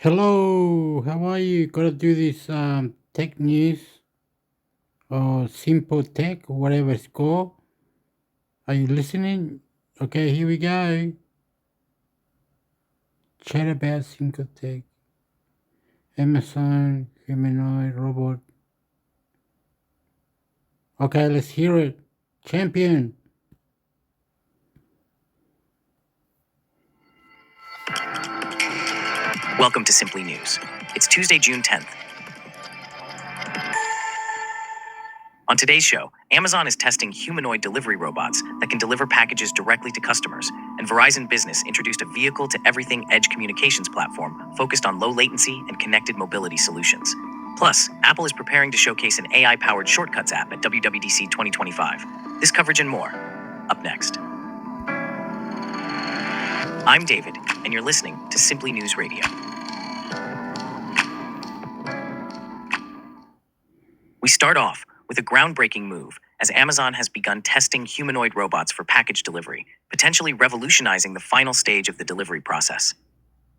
Hello, how are you? Gotta do this tech news or simple tech, whatever it's called. Are you listening? Okay, here we go. Chat about simple tech. Amazon, humanoid, robot. Okay, let's hear it. Champion. Welcome to Simply News. It's Tuesday, June 10th. On today's show, Amazon is testing humanoid delivery robots that can deliver packages directly to customers, and Verizon Business introduced a vehicle to everything edge communications platform focused on low latency and connected mobility solutions. Plus, Apple is preparing to showcase an AI-powered shortcuts app at WWDC 2025. This coverage and more, up next. I'm David, and you're listening to Simply News Radio. We start off with a groundbreaking move as Amazon has begun testing humanoid robots for package delivery, potentially revolutionizing the final stage of the delivery process.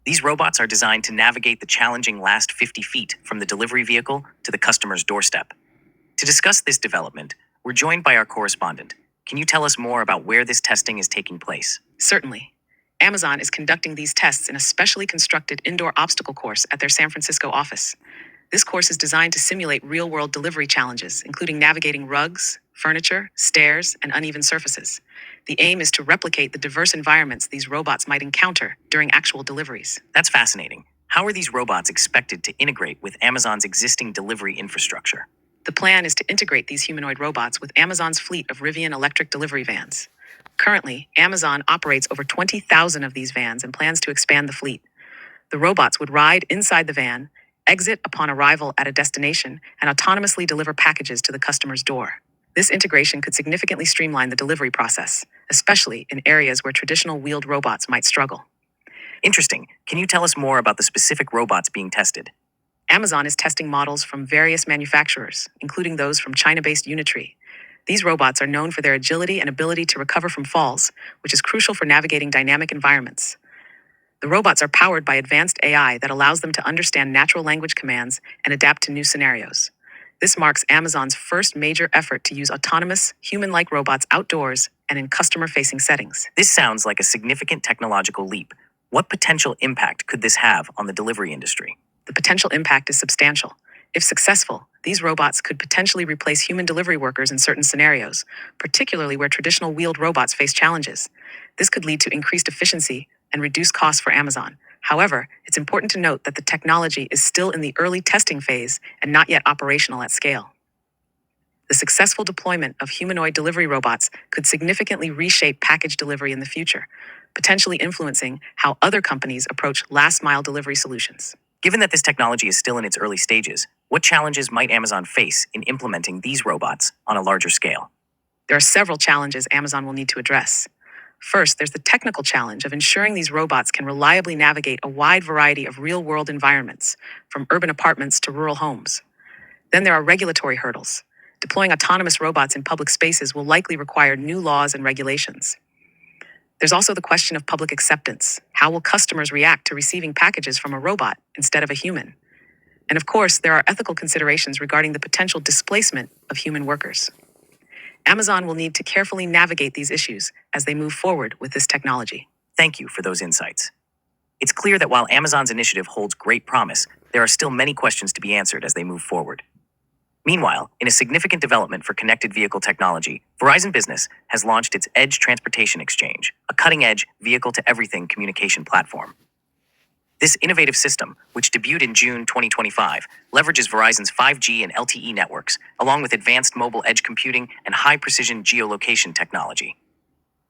These robots are designed to navigate the challenging last 50 feet from the delivery vehicle to the customer's doorstep. To discuss this development, we're joined by our correspondent. Can you tell us more about where this testing is taking place? Certainly. Amazon is conducting these tests in a specially constructed indoor obstacle course at their San Francisco office. This course is designed to simulate real-world delivery challenges, including navigating rugs, furniture, stairs, and uneven surfaces. The aim is to replicate the diverse environments these robots might encounter during actual deliveries. That's fascinating. How are these robots expected to integrate with Amazon's existing delivery infrastructure? The plan is to integrate these humanoid robots with Amazon's fleet of Rivian electric delivery vans. Currently, Amazon operates over 20,000 of these vans and plans to expand the fleet. The robots would ride inside the van, exit upon arrival at a destination, and autonomously deliver packages to the customer's door. This integration could significantly streamline the delivery process, especially in areas where traditional wheeled robots might struggle. Interesting. Can you tell us more about the specific robots being tested? Amazon is testing models from various manufacturers, including those from China-based Unitree. These robots are known for their agility and ability to recover from falls, which is crucial for navigating dynamic environments. The robots are powered by advanced AI that allows them to understand natural language commands and adapt to new scenarios. This marks Amazon's first major effort to use autonomous, human-like robots outdoors and in customer-facing settings. This sounds like a significant technological leap. What potential impact could this have on the delivery industry? The potential impact is substantial. If successful, these robots could potentially replace human delivery workers in certain scenarios, particularly where traditional wheeled robots face challenges. This could lead to increased efficiency and reduced costs for Amazon. However, it's important to note that the technology is still in the early testing phase and not yet operational at scale. The successful deployment of humanoid delivery robots could significantly reshape package delivery in the future, potentially influencing how other companies approach last-mile delivery solutions. Given that this technology is still in its early stages, what challenges might Amazon face in implementing these robots on a larger scale? There are several challenges Amazon will need to address. First, there's the technical challenge of ensuring these robots can reliably navigate a wide variety of real-world environments, from urban apartments to rural homes. Then there are regulatory hurdles. Deploying autonomous robots in public spaces will likely require new laws and regulations. There's also the question of public acceptance. How will customers react to receiving packages from a robot instead of a human? And of course, there are ethical considerations regarding the potential displacement of human workers. Amazon will need to carefully navigate these issues as they move forward with this technology. Thank you for those insights. It's clear that while Amazon's initiative holds great promise, there are still many questions to be answered as they move forward. Meanwhile, in a significant development for connected vehicle technology, Verizon Business has launched its Edge Transportation Exchange, a cutting-edge vehicle-to-everything communication platform. This innovative system, which debuted in June 2025, leverages Verizon's 5G and LTE networks, along with advanced mobile edge computing and high-precision geolocation technology.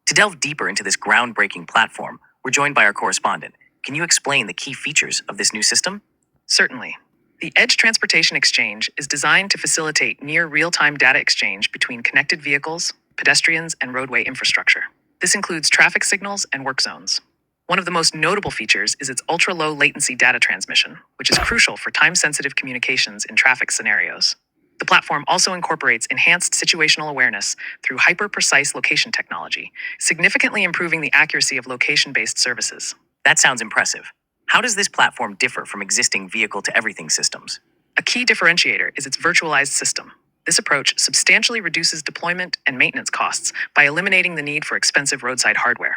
To delve deeper into this groundbreaking platform, we're joined by our correspondent. Can you explain the key features of this new system? Certainly. The Edge Transportation Exchange is designed to facilitate near real-time data exchange between connected vehicles, pedestrians, and roadway infrastructure. This includes traffic signals and work zones. One of the most notable features is its ultra-low latency data transmission, which is crucial for time-sensitive communications in traffic scenarios. The platform also incorporates enhanced situational awareness through hyper-precise location technology, significantly improving the accuracy of location-based services. That sounds impressive. How does this platform differ from existing vehicle-to-everything systems? A key differentiator is its virtualized system. This approach substantially reduces deployment and maintenance costs by eliminating the need for expensive roadside hardware.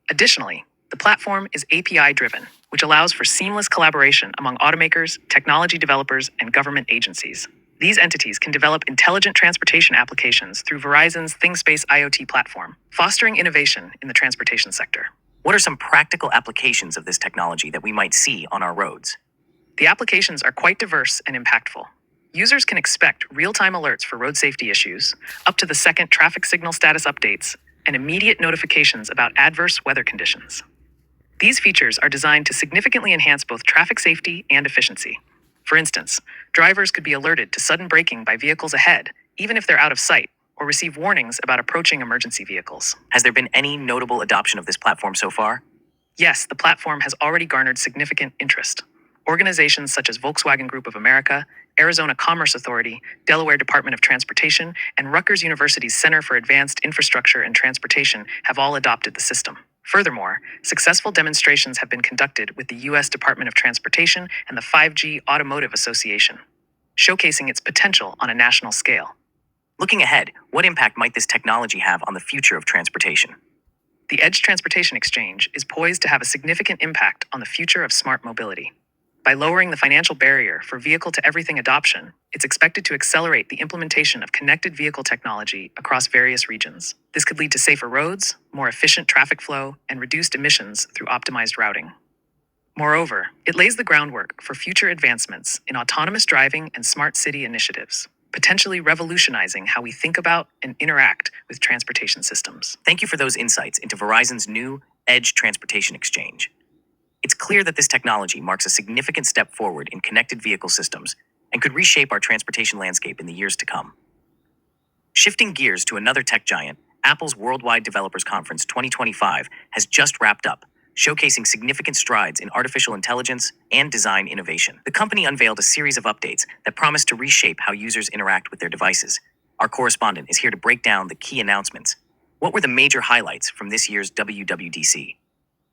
Additionally, the platform is API-driven, which allows for seamless collaboration among automakers, technology developers, and government agencies. These entities can develop intelligent transportation applications through Verizon's ThingSpace IoT platform, fostering innovation in the transportation sector. What are some practical applications of this technology that we might see on our roads? The applications are quite diverse and impactful. Users can expect real-time alerts for road safety issues, up-to-the-second traffic signal status updates, and immediate notifications about adverse weather conditions. These features are designed to significantly enhance both traffic safety and efficiency. For instance, drivers could be alerted to sudden braking by vehicles ahead, even if they're out of sight, or receive warnings about approaching emergency vehicles. Has there been any notable adoption of this platform so far? Yes, the platform has already garnered significant interest. Organizations such as Volkswagen Group of America, Arizona Commerce Authority, Delaware Department of Transportation, and Rutgers University's Center for Advanced Infrastructure and Transportation have all adopted the system. Furthermore, successful demonstrations have been conducted with the U.S. Department of Transportation and the 5G Automotive Association, showcasing its potential on a national scale. Looking ahead, what impact might this technology have on the future of transportation? The Edge Transportation Exchange is poised to have a significant impact on the future of smart mobility. By lowering the financial barrier for vehicle-to-everything adoption, it's expected to accelerate the implementation of connected vehicle technology across various regions. This could lead to safer roads, more efficient traffic flow, and reduced emissions through optimized routing. Moreover, it lays the groundwork for future advancements in autonomous driving and smart city initiatives, potentially revolutionizing how we think about and interact with transportation systems. Thank you for those insights into Verizon's new Edge Transportation Exchange. It's clear that this technology marks a significant step forward in connected vehicle systems and could reshape our transportation landscape in the years to come. Shifting gears to another tech giant, Apple's Worldwide Developers Conference 2025 has just wrapped up, showcasing significant strides in artificial intelligence and design innovation. The company unveiled a series of updates that promise to reshape how users interact with their devices. Our correspondent is here to break down the key announcements. What were the major highlights from this year's WWDC?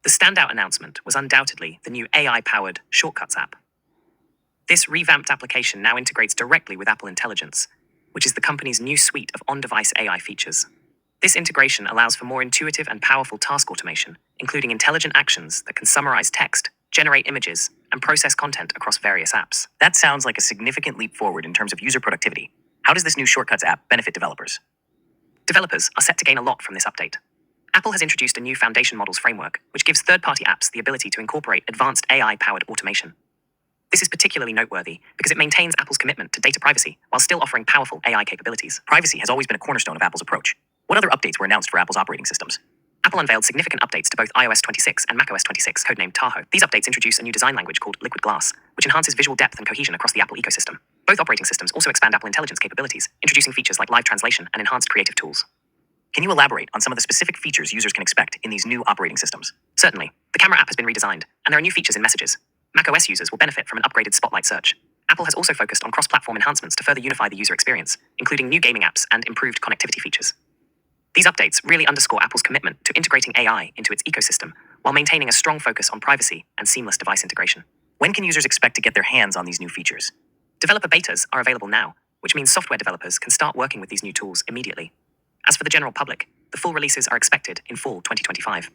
The standout announcement was undoubtedly the new AI-powered Shortcuts app. This revamped application now integrates directly with Apple Intelligence, which is the company's new suite of on-device AI features. This integration allows for more intuitive and powerful task automation, including intelligent actions that can summarize text, generate images, and process content across various apps. That sounds like a significant leap forward in terms of user productivity. How does this new Shortcuts app benefit developers? Developers are set to gain a lot from this update. Apple has introduced a new foundation models framework, which gives third-party apps the ability to incorporate advanced AI-powered automation. This is particularly noteworthy because it maintains Apple's commitment to data privacy while still offering powerful AI capabilities. Privacy has always been a cornerstone of Apple's approach. What other updates were announced for Apple's operating systems? Apple unveiled significant updates to both iOS 26 and macOS 26, codenamed Tahoe. These updates introduce a new design language called Liquid Glass, which enhances visual depth and cohesion across the Apple ecosystem. Both operating systems also expand Apple Intelligence capabilities, introducing features like live translation and enhanced creative tools. Can you elaborate on some of the specific features users can expect in these new operating systems? Certainly. The camera app has been redesigned, and there are new features in Messages. macOS users will benefit from an upgraded Spotlight search. Apple has also focused on cross-platform enhancements to further unify the user experience, including new gaming apps and improved connectivity features. These updates really underscore Apple's commitment to integrating AI into its ecosystem while maintaining a strong focus on privacy and seamless device integration. When can users expect to get their hands on these new features? Developer betas are available now, which means software developers can start working with these new tools immediately. As for the general public, the full releases are expected in fall 2025.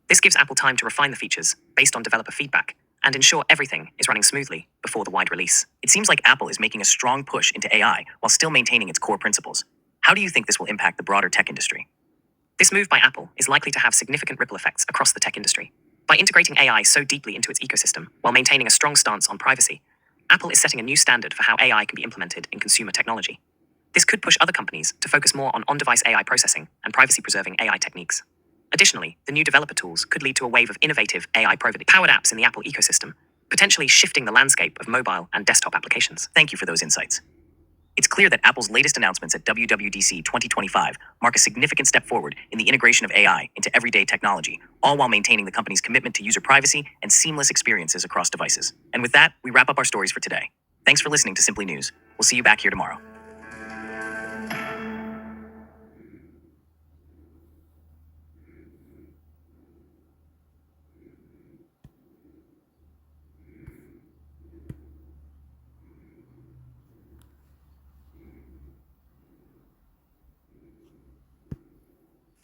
This gives Apple time to refine the features based on developer feedback and ensure everything is running smoothly before the wide release. It seems like Apple is making a strong push into AI while still maintaining its core principles. How do you think this will impact the broader tech industry? This move by Apple is likely to have significant ripple effects across the tech industry. By integrating AI so deeply into its ecosystem while maintaining a strong stance on privacy, Apple is setting a new standard for how AI can be implemented in consumer technology. This could push other companies to focus more on on-device AI processing and privacy-preserving AI techniques. Additionally, the new developer tools could lead to a wave of innovative AI-powered apps in the Apple ecosystem, potentially shifting the landscape of mobile and desktop applications. Thank you for those insights. It's clear that Apple's latest announcements at WWDC 2025 mark a significant step forward in the integration of AI into everyday technology, all while maintaining the company's commitment to user privacy and seamless experiences across devices. And with that, we wrap up our stories for today. Thanks for listening to Simply News. We'll see you back here tomorrow.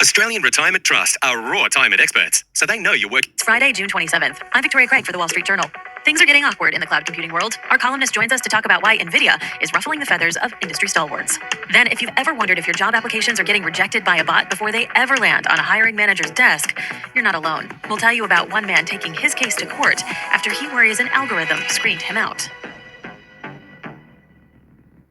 Australian Retirement Trust are raw retirement experts, so they know your work. It's Friday, June 27th. I'm Victoria Craig for the Wall Street Journal. Things are getting awkward in the cloud computing world. Our columnist joins us to talk about why NVIDIA is ruffling the feathers of industry stalwarts. Then, if you've ever wondered if your job applications are getting rejected by a bot before they ever land on a hiring manager's desk, you're not alone. We'll tell you about one man taking his case to court after he worries an algorithm screened him out.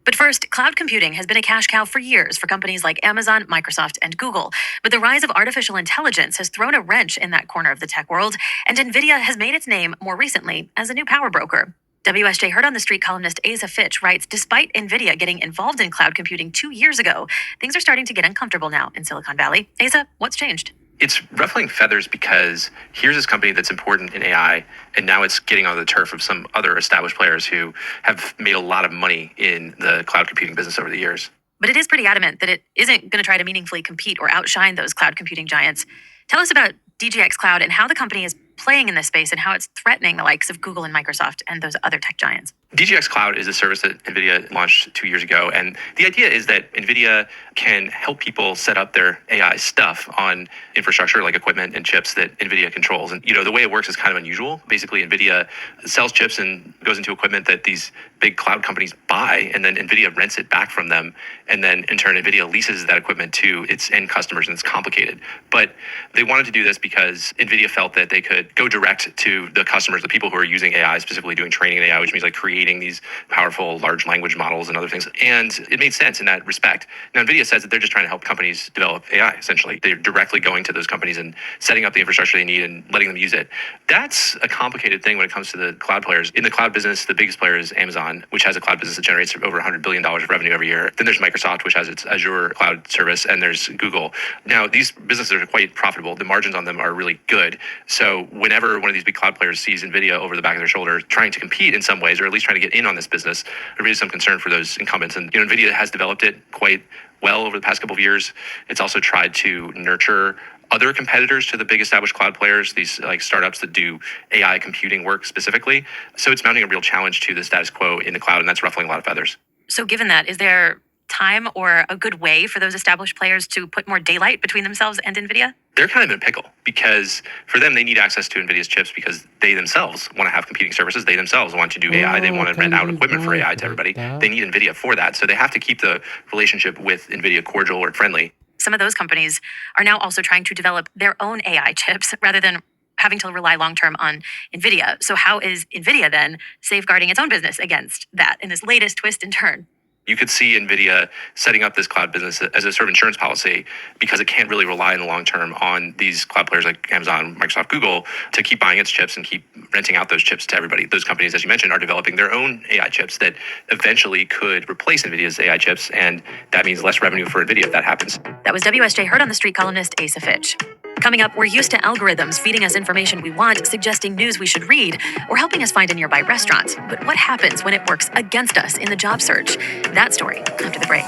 But first, cloud computing has been a cash cow for years for companies like Amazon, Microsoft, and Google. But the rise of artificial intelligence has thrown a wrench in that corner of the tech world, and NVIDIA has made its name more recently as a new power broker. WSJ Heard on the Street columnist Asa Fitch writes, despite NVIDIA getting involved in cloud computing 2 years ago, things are starting to get uncomfortable now in Silicon Valley. Asa, what's changed? It's ruffling feathers because here's this company that's important in AI, and now it's getting on the turf of some other established players who have made a lot of money in the cloud computing business over the years. But it is pretty adamant that it isn't going to try to meaningfully compete or outshine those cloud computing giants. Tell us about DGX Cloud and how the company is playing in this space and how it's threatening the likes of Google and Microsoft and those other tech giants. DGX Cloud is a service that NVIDIA launched 2 years ago. And the idea is that NVIDIA can help people set up their AI stuff on infrastructure like equipment and chips that NVIDIA controls. And, the way it works is kind of unusual. Basically, NVIDIA sells chips and goes into equipment that these big cloud companies buy, and then NVIDIA rents it back from them. And then in turn, NVIDIA leases that equipment to its end customers, and it's complicated. But they wanted to do this because NVIDIA felt that they could go direct to the customers, the people who are using AI, specifically doing training in AI, which means like creating these powerful large language models and other things. And it made sense in that respect. Now, NVIDIA says that they're just trying to help companies develop AI, essentially. They're directly going to those companies and setting up the infrastructure they need and letting them use it. That's a complicated thing when it comes to the cloud players. In the cloud business, the biggest player is Amazon, which has a cloud business that generates over $100 billion of revenue every year. Then there's Microsoft, which has its Azure cloud service, and there's Google. Now, these businesses are quite profitable. The margins on them are really good. So whenever one of these big cloud players sees NVIDIA over the back of their shoulder trying to compete in some ways, or at least trying to get in on this business, there is some concern for those incumbents. And NVIDIA has developed it quite well over the past couple of years. It's also tried to nurture other competitors to the big established cloud players, these like startups that do AI computing work specifically. So it's mounting a real challenge to the status quo in the cloud, and that's ruffling a lot of feathers. So given that, is there time or a good way for those established players to put more daylight between themselves and NVIDIA? They're kind of in a pickle because for them, they need access to NVIDIA's chips because they themselves want to have competing services. They themselves want to do AI. They want to rent out equipment for AI to everybody. They need NVIDIA for that. So they have to keep the relationship with NVIDIA cordial or friendly. Some of those companies are now also trying to develop their own AI chips rather than having to rely long-term on NVIDIA. So how is NVIDIA then safeguarding its own business against that in this latest twist and turn? You could see NVIDIA setting up this cloud business as a sort of insurance policy because it can't really rely in the long term on these cloud players like Amazon, Microsoft, Google to keep buying its chips and keep renting out those chips to everybody. Those companies, as you mentioned, are developing their own AI chips that eventually could replace NVIDIA's AI chips, and that means less revenue for NVIDIA if that happens. That was WSJ Heard on the Street columnist Asa Fitch. Coming up, we're used to algorithms feeding us information we want, suggesting news we should read, or helping us find a nearby restaurant. But what happens when it works against us in the job search? That story after the break.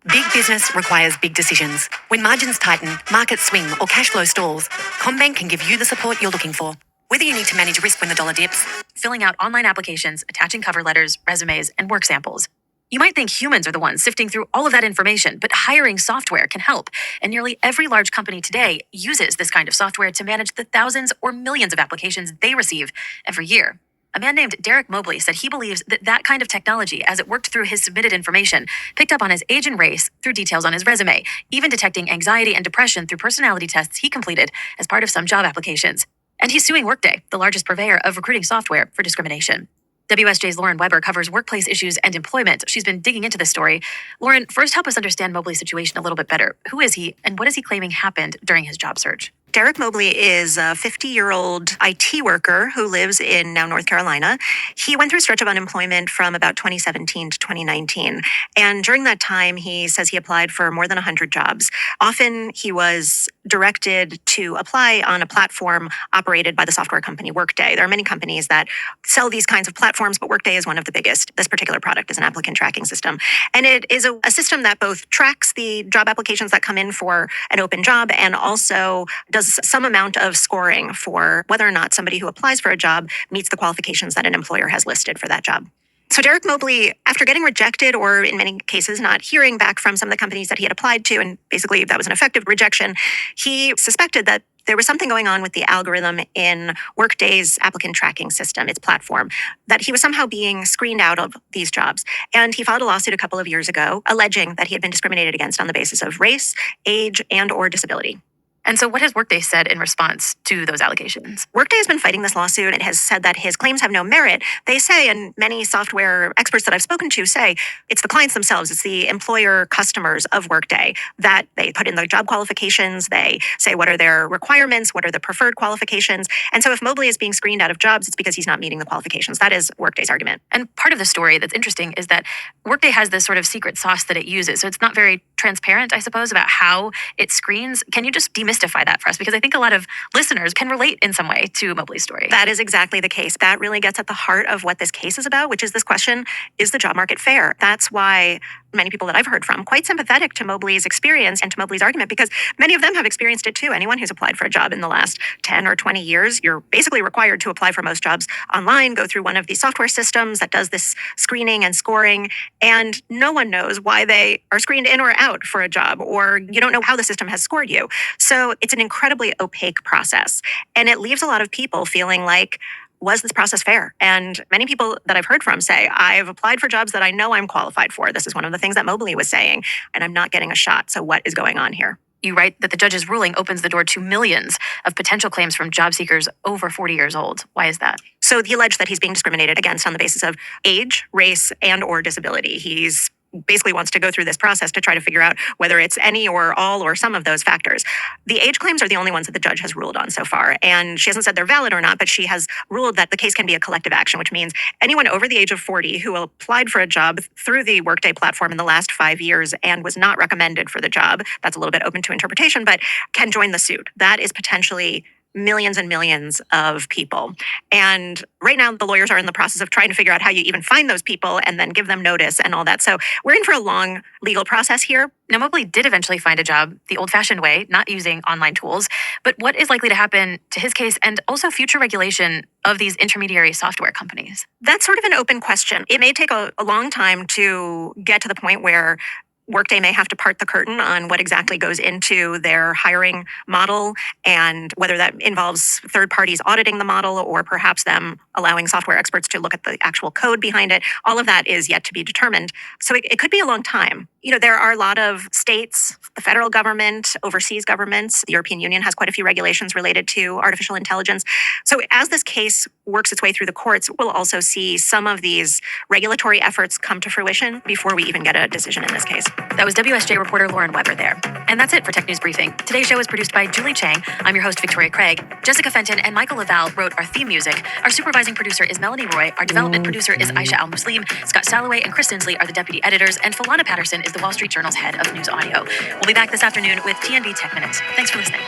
Big business requires big decisions. When margins tighten, markets swing, or cash flow stalls, CommBank can give you the support you're looking for. Whether you need to manage risk when the dollar dips, Filling out online applications, attaching cover letters, resumes, and work samples. You might think humans are the ones sifting through all of that information, but hiring software can help. And nearly every large company today uses this kind of software to manage the thousands or millions of applications they receive every year. A man named Derek Mobley said he believes that kind of technology, as it worked through his submitted information, picked up on his age and race through details on his resume, even detecting anxiety and depression through personality tests he completed as part of some job applications. And he's suing Workday, the largest purveyor of recruiting software, for discrimination. WSJ's Lauren Weber covers workplace issues and employment. She's been digging into this story. Lauren, first help us understand Mobley's situation a little bit better. Who is he, and what is he claiming happened during his job search? Derek Mobley is a 50-year-old IT worker who lives in now North Carolina. He went through a stretch of unemployment from about 2017 to 2019. And during that time, he says he applied for more than 100 jobs. Often he was directed to apply on a platform operated by the software company Workday. There are many companies that sell these kinds of platforms, but Workday is one of the biggest. This particular product is an applicant tracking system. And it is a system that both tracks the job applications that come in for an open job and also does some amount of scoring for whether or not somebody who applies for a job meets the qualifications that an employer has listed for that job. So Derek Mobley, after getting rejected or in many cases not hearing back from some of the companies that he had applied to, and basically that was an effective rejection, he suspected that there was something going on with the algorithm in Workday's applicant tracking system, its platform, that he was somehow being screened out of these jobs. And he filed a lawsuit a couple of years ago alleging that he had been discriminated against on the basis of race, age, and or disability. And so what has Workday said in response to those allegations? Workday has been fighting this lawsuit and has said that his claims have no merit. They say, and many software experts that I've spoken to say, it's the clients themselves, it's the employer customers of Workday that they put in the job qualifications. They say what are their requirements, what are the preferred qualifications. And so if Mobley is being screened out of jobs, it's because he's not meeting the qualifications. That is Workday's argument. And part of the story that's interesting is that Workday has this sort of secret sauce that it uses. So it's not very transparent, I suppose, about how it screens. Can you just demystify that for us? Because I think a lot of listeners can relate in some way to Mobley's story. That is exactly the case. That really gets at the heart of what this case is about, which is this question, is the job market fair? That's why many people that I've heard from quite sympathetic to Mobley's experience and to Mobley's argument, because many of them have experienced it too. Anyone who's applied for a job in the last 10 or 20 years, you're basically required to apply for most jobs online, go through one of these software systems that does this screening and scoring, and no one knows why they are screened in or out for a job, or you don't know how the system has scored you. So it's an incredibly opaque process, and it leaves a lot of people feeling like, was this process fair? And many people that I've heard from say, I've applied for jobs that I know I'm qualified for. This is one of the things that Mobley was saying, and I'm not getting a shot. So what is going on here? You write that the judge's ruling opens the door to millions of potential claims from job seekers over 40 years old. Why is that? So he alleged that he's being discriminated against on the basis of age, race, and or disability. He's basically wants to go through this process to try to figure out whether it's any or all or some of those factors. The age claims are the only ones that the judge has ruled on so far. And she hasn't said they're valid or not, but she has ruled that the case can be a collective action, which means anyone over the age of 40 who applied for a job through the Workday platform in the last 5 years and was not recommended for the job, that's a little bit open to interpretation, but can join the suit. That is potentially millions and millions of people. And right now, the lawyers are in the process of trying to figure out how you even find those people and then give them notice and all that. So we're in for a long legal process here. Now, Mobley did eventually find a job the old-fashioned way, not using online tools. But what is likely to happen to his case and also future regulation of these intermediary software companies? That's sort of an open question. It may take a long time to get to the point where Workday may have to part the curtain on what exactly goes into their hiring model and whether that involves third parties auditing the model or perhaps them allowing software experts to look at the actual code behind it. All of that is yet to be determined. So it could be a long time. You know, there are a lot of states, the federal government, overseas governments. The European Union has quite a few regulations related to artificial intelligence. So as this case works its way through the courts, we'll also see some of these regulatory efforts come to fruition before we even get a decision in this case. That was WSJ reporter Lauren Weber there. And that's it for Tech News Briefing. Today's show is produced by Julie Chang. I'm your host, Victoria Craig. Jessica Fenton and Michael Laval wrote our theme music. Our supervising producer is Melanie Roy. Our development producer is Aisha Al-Muslim. Scott Salloway and Chris Tinsley are the deputy editors. And Falana Patterson is the Wall Street Journal's head of news audio. We'll be back this afternoon with TNB Tech Minutes. Thanks for listening.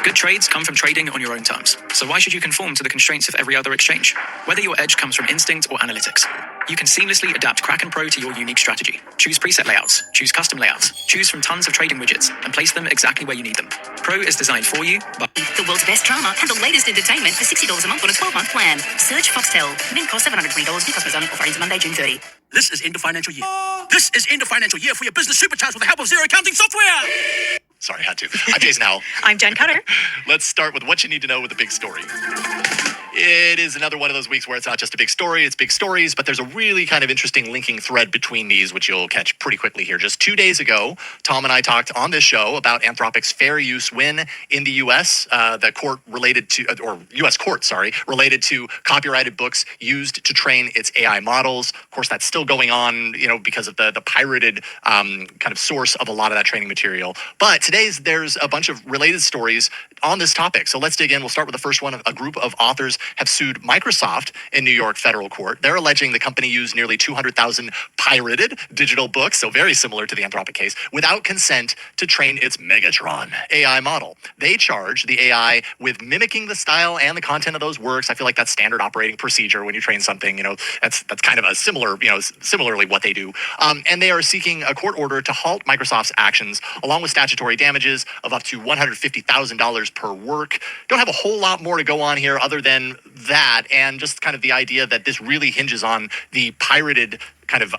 Good trades come from trading on your own terms. So why should you conform to the constraints of every other exchange? Whether your edge comes from instinct or analytics, you can seamlessly adapt Kraken Pro to your unique strategy. Choose preset layouts, choose custom layouts, choose from tons of trading widgets, and place them exactly where you need them. Pro is designed for you, but The world's best drama and the latest entertainment for $60 a month on a 12-month plan. Search Foxtel. Min cost $720. New customers only. Offer ends Monday, June 30. This is end of financial year. This is end of financial year for your business supercharged with the help of Zero Accounting software. Sorry, had to. I'm Jason Howell. I'm Jen Cutter. Let's start with what you need to know with the big story. It is another one of those weeks where it's not just a big story, it's big stories, but there's a really kind of interesting linking thread between these, which you'll catch pretty quickly here. Just 2 days ago, Tom and I talked on this show about Anthropic's fair use win in the U.S. The court related to, or U.S. court, sorry, related to copyrighted books used to train its AI models. Of course, that's still going on, you know, because of the pirated kind of source of a lot of that training material. But there's a bunch of related stories on this topic. So let's dig in. We'll start with the first one. A group of authors have sued Microsoft in New York federal court. They're alleging the company used nearly 200,000 pirated digital books, so very similar to the Anthropic case, without consent to train its Megatron AI model. They charge the AI with mimicking the style and the content of those works. I feel like that's standard operating procedure when you train something. You know, that's kind of a similar, similarly what they do. And they are seeking a court order to halt Microsoft's actions, along with statutory damages of up to $150,000 per work. Don't have a whole lot more to go on here other than between that and just kind of the idea that this really hinges on the pirated kind of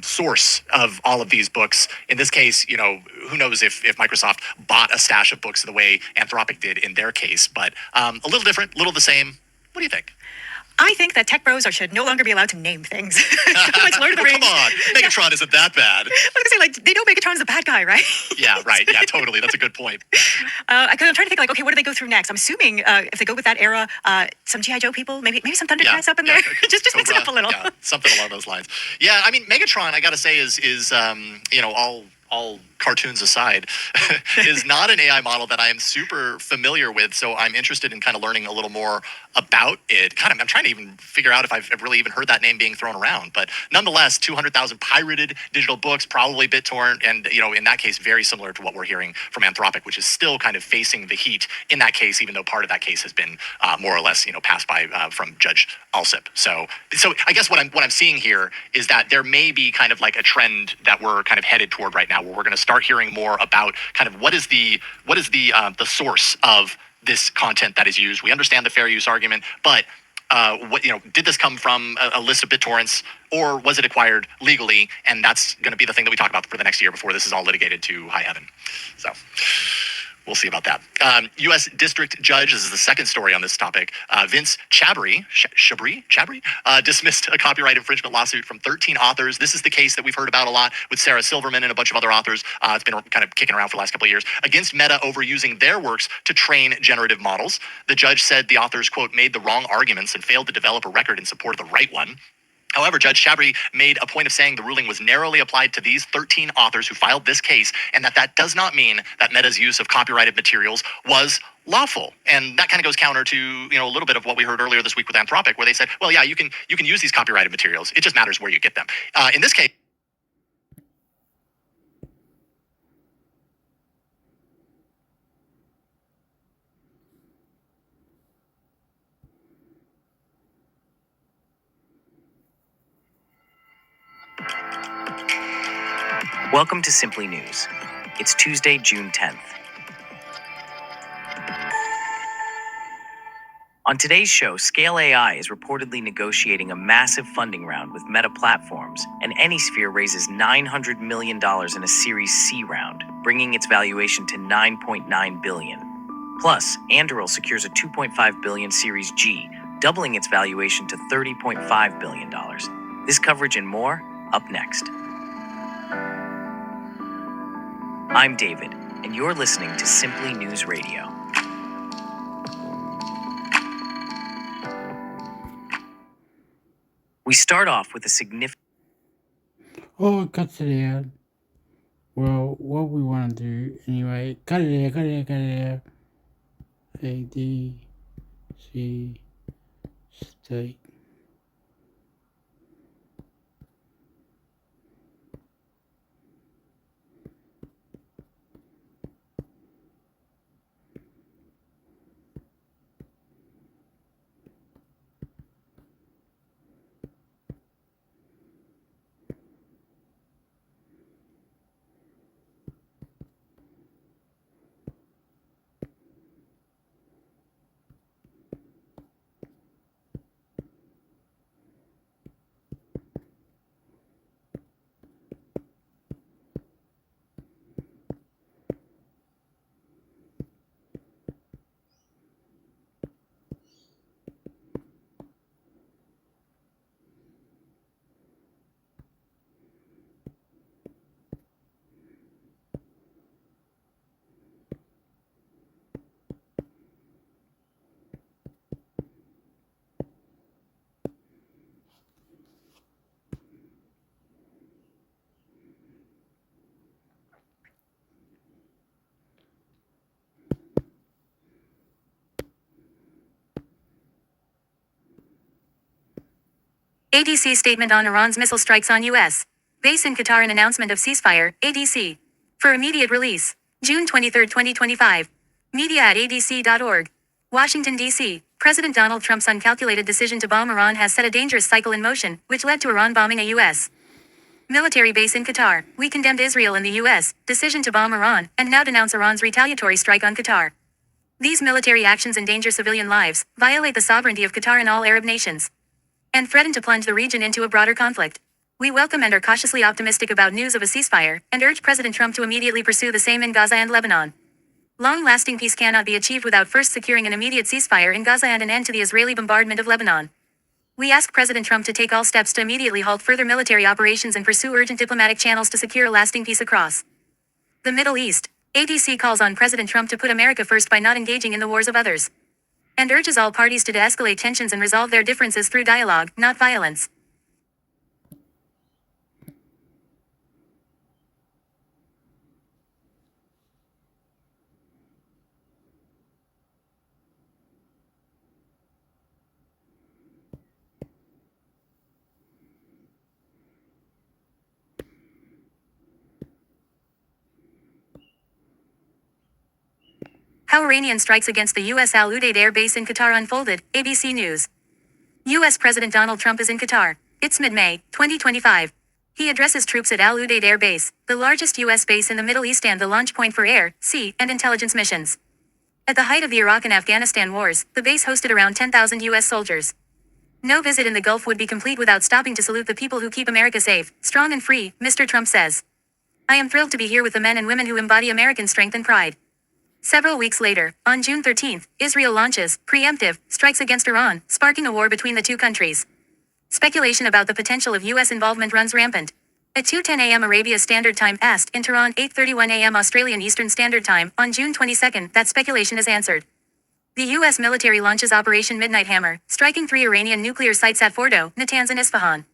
source of all of these books. In this case, you know, who knows if Microsoft bought a stash of books the way Anthropic did in their case, but a little different, a little the same. What do you think? I think that tech bros should no longer be allowed to name things. Too much Lord of the Rings. Come on, Megatron isn't that bad. I was gonna say, like, they know Megatron's the bad guy, right? Yeah, right. Yeah, totally. That's a good point. Because I'm trying to think, like, okay, what do they go through next? I'm assuming if they go with that era, some G.I. Joe people, maybe some Thundercats up in there. just mix it up a little. Yeah, something along those lines. Yeah, I mean, Megatron, I got to say, is you know, all cartoons aside, is not an AI model that I am super familiar with. So I'm interested in kind of learning a little more about it. Kind of, I'm trying to even figure out if I've really even heard that name being thrown around. But nonetheless, 200,000 pirated digital books, probably BitTorrent, and you know, in that case, very similar to what we're hearing from Anthropic, which is still kind of facing the heat in that case, even though part of that case has been more or less, you know, passed by from Judge Alsip. So I guess what I'm seeing here is that there may be kind of like a trend that we're kind of headed toward right now, where we're going to start hearing more about kind of what is the source of this content that is used. We understand the fair use argument, but what, you know, did this come from a list of BitTorrents, or was it acquired legally? And that's going to be the thing that we talk about for the next year before this is all litigated to high heaven. So we'll see about that. U.S. District Judge, this is the second story on this topic, Vince Chabry dismissed a copyright infringement lawsuit from 13 authors. This is the case that we've heard about a lot with Sarah Silverman and a bunch of other authors. It's been kind of kicking around for the last couple of years, against Meta over using their works to train generative models. The judge said the authors, quote, made the wrong arguments and failed to develop a record in support of the right one. However, Judge Chabry made a point of saying the ruling was narrowly applied to these 13 authors who filed this case, and that does not mean that Meta's use of copyrighted materials was lawful. And that kind of goes counter to, you know, a little bit of what we heard earlier this week with Anthropic, where they said, well, yeah, you can use these copyrighted materials. It just matters where you get them. In this case, Welcome to Simply News. It's Tuesday, June 10th. On today's show, Scale AI is reportedly negotiating a massive funding round with Meta Platforms, and Anysphere raises $900 million in a Series C round, bringing its valuation to $9.9 billion. Plus, Anduril secures a $2.5 billion Series G, doubling its valuation to $30.5 billion. This coverage and more, up next. I'm David, and you're listening to Simply News Radio. We start off with a significant... Oh, it cuts it out. Well, what we want to do anyway, cut it out. A, D, C, state. ADC statement on Iran's missile strikes on U.S. base in Qatar, an announcement of ceasefire, ADC. For immediate release. June 23, 2025. Media at adc.org. Washington, D.C. President Donald Trump's uncalculated decision to bomb Iran has set a dangerous cycle in motion, which led to Iran bombing a U.S. military base in Qatar. We condemned Israel and the U.S. decision to bomb Iran, and now denounce Iran's retaliatory strike on Qatar. These military actions endanger civilian lives, violate the sovereignty of Qatar and all Arab nations, and threaten to plunge the region into a broader conflict. We welcome and are cautiously optimistic about news of a ceasefire, and urge President Trump to immediately pursue the same in Gaza and Lebanon. Long-lasting peace cannot be achieved without first securing an immediate ceasefire in Gaza and an end to the Israeli bombardment of Lebanon. We ask President Trump to take all steps to immediately halt further military operations and pursue urgent diplomatic channels to secure a lasting peace across the Middle East. ADC calls on President Trump to put America first by not engaging in the wars of others, and urges all parties to de-escalate tensions and resolve their differences through dialogue, not violence. How Iranian strikes against the U.S. Al Udeid Air Base in Qatar unfolded, ABC News. U.S. President Donald Trump is in Qatar. It's mid-May, 2025. He addresses troops at Al Udeid Air Base, the largest U.S. base in the Middle East and the launch point for air, sea, and intelligence missions. At the height of the Iraq and Afghanistan wars, the base hosted around 10,000 U.S. soldiers. No visit in the Gulf would be complete without stopping to salute the people who keep America safe, strong and free, Mr. Trump says. I am thrilled to be here with the men and women who embody American strength and pride. Several weeks later, on June 13, Israel launches preemptive strikes against Iran, sparking a war between the two countries. Speculation about the potential of U.S. involvement runs rampant. At 2:10 a.m. Arabia Standard Time (AST) in Tehran, 8:31 a.m. Australian Eastern Standard Time on June 22, that speculation is answered. The U.S. military launches Operation Midnight Hammer, striking 3 Iranian nuclear sites at Fordo, Natanz and Isfahan.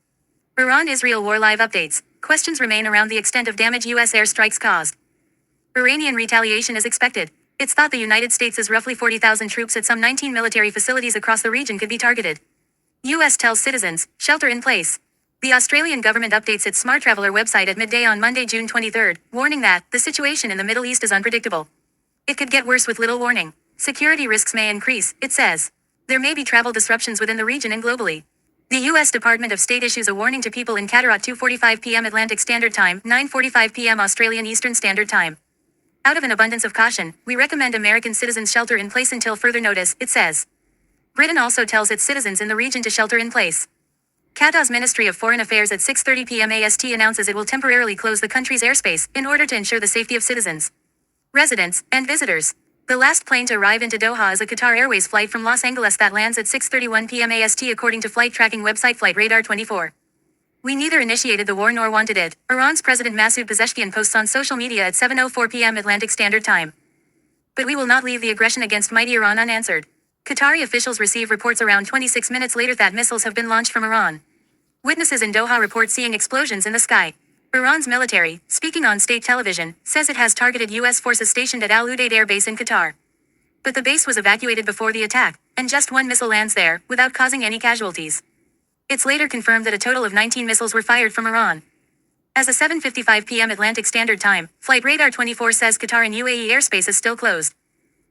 Iran-Israel war live updates. Questions remain around the extent of damage U.S. airstrikes caused. Iranian retaliation is expected. It's thought the United States' roughly 40,000 troops at some 19 military facilities across the region could be targeted. U.S. tells citizens, shelter in place. The Australian government updates its Smart Traveller website at midday on Monday, June 23, warning that the situation in the Middle East is unpredictable. It could get worse with little warning. Security risks may increase, it says. There may be travel disruptions within the region and globally. The U.S. Department of State issues a warning to people in Qatar at 2:45 p.m. Atlantic Standard Time, 9:45 p.m. Australian Eastern Standard Time. Out of an abundance of caution, we recommend American citizens shelter in place until further notice, it says. Britain also tells its citizens in the region to shelter in place. Qatar's Ministry of Foreign Affairs at 6:30 p.m. AST announces it will temporarily close the country's airspace in order to ensure the safety of citizens, residents, and visitors. The last plane to arrive into Doha is a Qatar Airways flight from Los Angeles that lands at 6:31 p.m. AST according to flight tracking website Flight Radar 24. We neither initiated the war nor wanted it, Iran's President Masoud Pezeshkian posts on social media at 7:04 p.m. Atlantic Standard Time. But we will not leave the aggression against mighty Iran unanswered. Qatari officials receive reports around 26 minutes later that missiles have been launched from Iran. Witnesses in Doha report seeing explosions in the sky. Iran's military, speaking on state television, says it has targeted U.S. forces stationed at Al Udeid Air Base in Qatar. But the base was evacuated before the attack, and just one missile lands there, without causing any casualties. It's later confirmed that a total of 19 missiles were fired from Iran. As of 7:55 p.m. Atlantic Standard Time, Flight Radar 24 says Qatar and UAE airspace is still closed.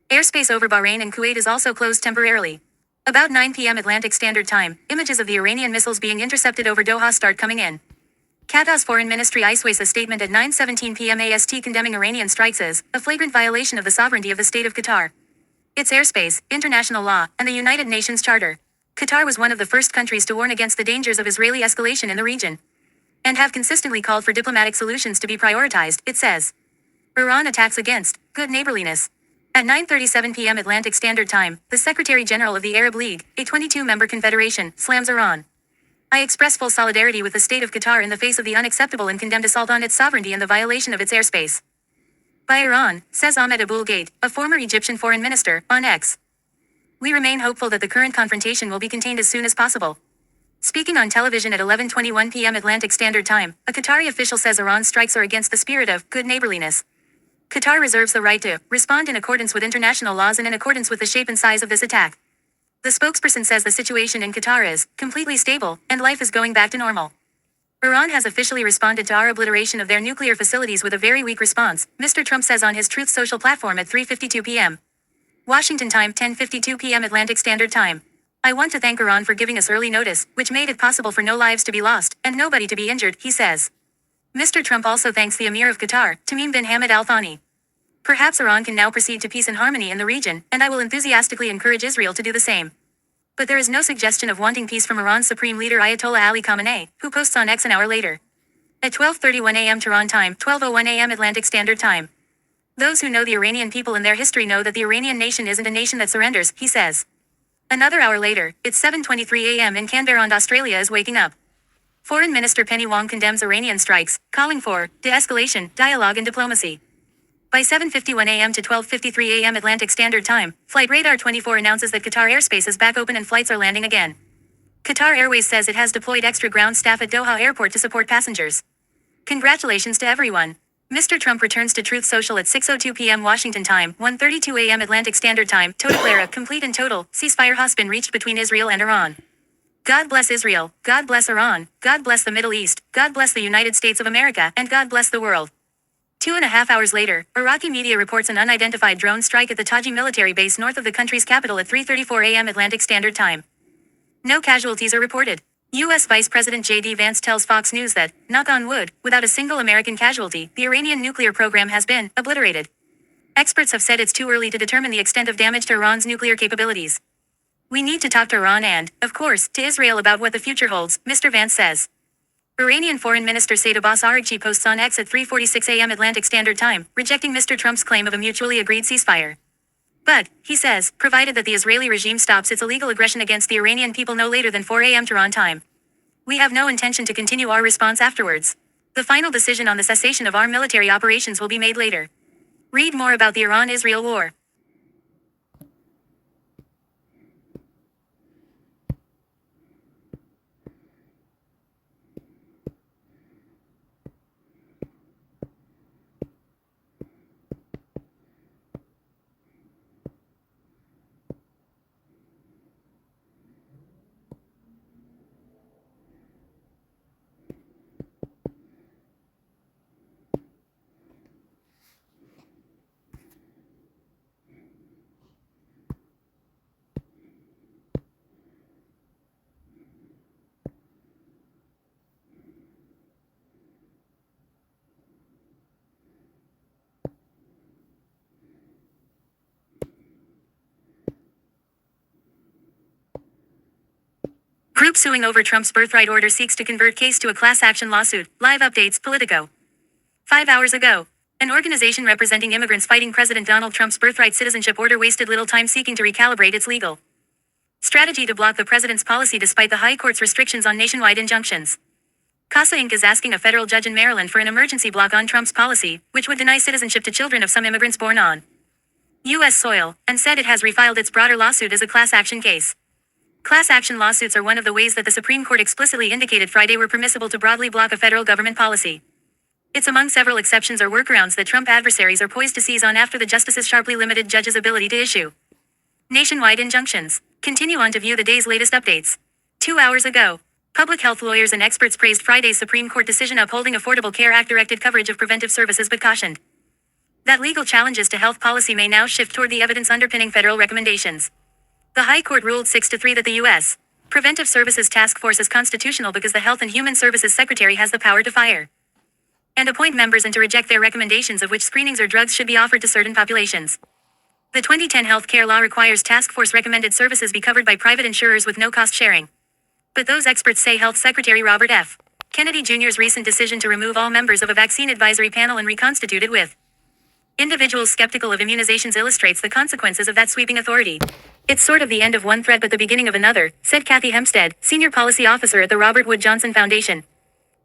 Airspace over Bahrain and Kuwait is also closed temporarily. About 9 p.m. Atlantic Standard Time, images of the Iranian missiles being intercepted over Doha start coming in. Qatar's Foreign Ministry issues a statement at 9:17 p.m. AST condemning Iranian strikes as a flagrant violation of the sovereignty of the state of Qatar, its airspace, international law, and the United Nations Charter. Qatar was one of the first countries to warn against the dangers of Israeli escalation in the region, and have consistently called for diplomatic solutions to be prioritized, it says. Iran attacks against good neighborliness. At 9:37 p.m. Atlantic Standard Time, the Secretary General of the Arab League, a 22-member confederation, slams Iran. I express full solidarity with the state of Qatar in the face of the unacceptable and condemned assault on its sovereignty and the violation of its airspace by Iran, says Ahmed Abul Gate, a former Egyptian foreign minister, on X. We remain hopeful that the current confrontation will be contained as soon as possible. Speaking on television at 11:21 p.m. Atlantic Standard Time, a Qatari official says Iran's strikes are against the spirit of good neighborliness. Qatar reserves the right to respond in accordance with international laws and in accordance with the shape and size of this attack. The spokesperson says the situation in Qatar is completely stable and life is going back to normal. Iran has officially responded to our obliteration of their nuclear facilities with a very weak response, Mr. Trump says on his Truth Social platform at 3:52 p.m. Washington time, 10:52 p.m. Atlantic Standard Time. I want to thank Iran for giving us early notice, which made it possible for no lives to be lost and nobody to be injured, he says. Mr. Trump also thanks the Emir of Qatar, Tamim bin Hamad Al Thani. Perhaps Iran can now proceed to peace and harmony in the region, and I will enthusiastically encourage Israel to do the same. But there is no suggestion of wanting peace from Iran's supreme leader Ayatollah Ali Khamenei, who posts on X an hour later. At 12:31 a.m. Tehran time, 12:01 a.m. Atlantic Standard Time. Those who know the Iranian people and their history know that the Iranian nation isn't a nation that surrenders, he says. Another hour later, it's 7:23 a.m. in Canberra and Australia is waking up. Foreign Minister Penny Wong condemns Iranian strikes, calling for de-escalation, dialogue and diplomacy. By 7:51 a.m. to 12:53 a.m. Atlantic Standard Time, Flight Radar 24 announces that Qatar airspace is back open and flights are landing again. Qatar Airways says it has deployed extra ground staff at Doha Airport to support passengers. Congratulations to everyone. Mr. Trump returns to Truth Social at 6:02 p.m. Washington time, 1:32 a.m. Atlantic Standard Time. Total era complete and total ceasefire has been reached between Israel and Iran. God bless Israel, God bless Iran, God bless the Middle East, God bless the United States of America, and God bless the world. 2.5 hours later, Iraqi media reports an unidentified drone strike at the Taji military base north of the country's capital at 3:34 a.m. Atlantic Standard Time. No casualties are reported. U.S. Vice President J.D. Vance tells Fox News that, knock on wood, without a single American casualty, the Iranian nuclear program has been obliterated. Experts have said it's too early to determine the extent of damage to Iran's nuclear capabilities. We need to talk to Iran and, of course, to Israel about what the future holds, Mr. Vance says. Iranian Foreign Minister Said Abbas Araghchi posts on X at 3:46 a.m. Atlantic Standard Time, rejecting Mr. Trump's claim of a mutually agreed ceasefire. But, he says, provided that the Israeli regime stops its illegal aggression against the Iranian people no later than 4 a.m. Tehran time. We have no intention to continue our response afterwards. The final decision on the cessation of our military operations will be made later. Read more about the Iran-Israel war. Group suing over Trump's birthright order seeks to convert case to a class action lawsuit. Live updates, Politico. 5 hours ago, an organization representing immigrants fighting President Donald Trump's birthright citizenship order wasted little time seeking to recalibrate its legal strategy to block the president's policy despite the High Court's restrictions on nationwide injunctions. CASA Inc. is asking a federal judge in Maryland for an emergency block on Trump's policy, which would deny citizenship to children of some immigrants born on U.S. soil, and said it has refiled its broader lawsuit as a class action case. Class action lawsuits are one of the ways that the Supreme Court explicitly indicated Friday were permissible to broadly block a federal government policy. It's among several exceptions or workarounds that Trump adversaries are poised to seize on after the justices sharply limited judges' ability to issue nationwide injunctions. Continue on to view the day's latest updates. 2 hours ago, public health lawyers and experts praised Friday's Supreme Court decision upholding Affordable Care Act-directed coverage of preventive services but cautioned that legal challenges to health policy may now shift toward the evidence underpinning federal recommendations. The High Court ruled 6-3 that the U.S. Preventive Services Task Force is constitutional because the Health and Human Services Secretary has the power to fire and appoint members and to reject their recommendations of which screenings or drugs should be offered to certain populations. The 2010 health care law requires task force recommended services be covered by private insurers with no cost sharing. But those experts say Health Secretary Robert F. Kennedy Jr.'s recent decision to remove all members of a vaccine advisory panel and reconstitute it with individuals skeptical of immunizations illustrates the consequences of that sweeping authority. It's sort of the end of one thread but the beginning of another, said Kathy Hempstead, Senior Policy Officer at the Robert Wood Johnson Foundation,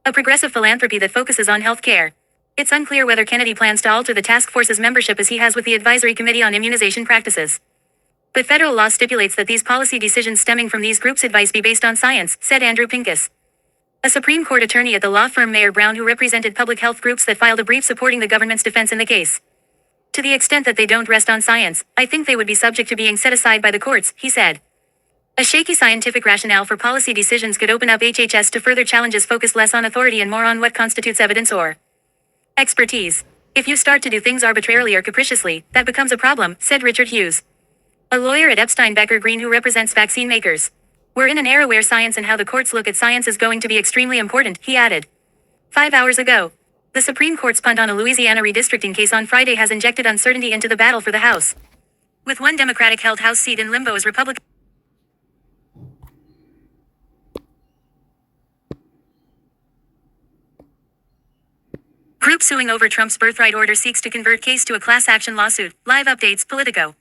a progressive philanthropy that focuses on health care. It's unclear whether Kennedy plans to alter the task force's membership as he has with the Advisory Committee on Immunization Practices. But federal law stipulates that these policy decisions stemming from these groups' advice be based on science, said Andrew Pincus, a Supreme Court attorney at the law firm Mayer Brown who represented public health groups that filed a brief supporting the government's defense in the case. To the extent that they don't rest on science, I think they would be subject to being set aside by the courts, he said. A shaky scientific rationale for policy decisions could open up HHS to further challenges focused less on authority and more on what constitutes evidence or expertise. If you start to do things arbitrarily or capriciously, that becomes a problem, said Richard Hughes, a lawyer at Epstein Becker Green who represents vaccine makers. We're in an era where science and how the courts look at science is going to be extremely important, he added. 5 hours ago, The Supreme Court's punt on a Louisiana redistricting case on Friday has injected uncertainty into the battle for the House. With one Democratic-held House seat in limbo as Republican group suing over Trump's birthright order seeks to convert case to a class action lawsuit. Live updates, Politico.